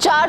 4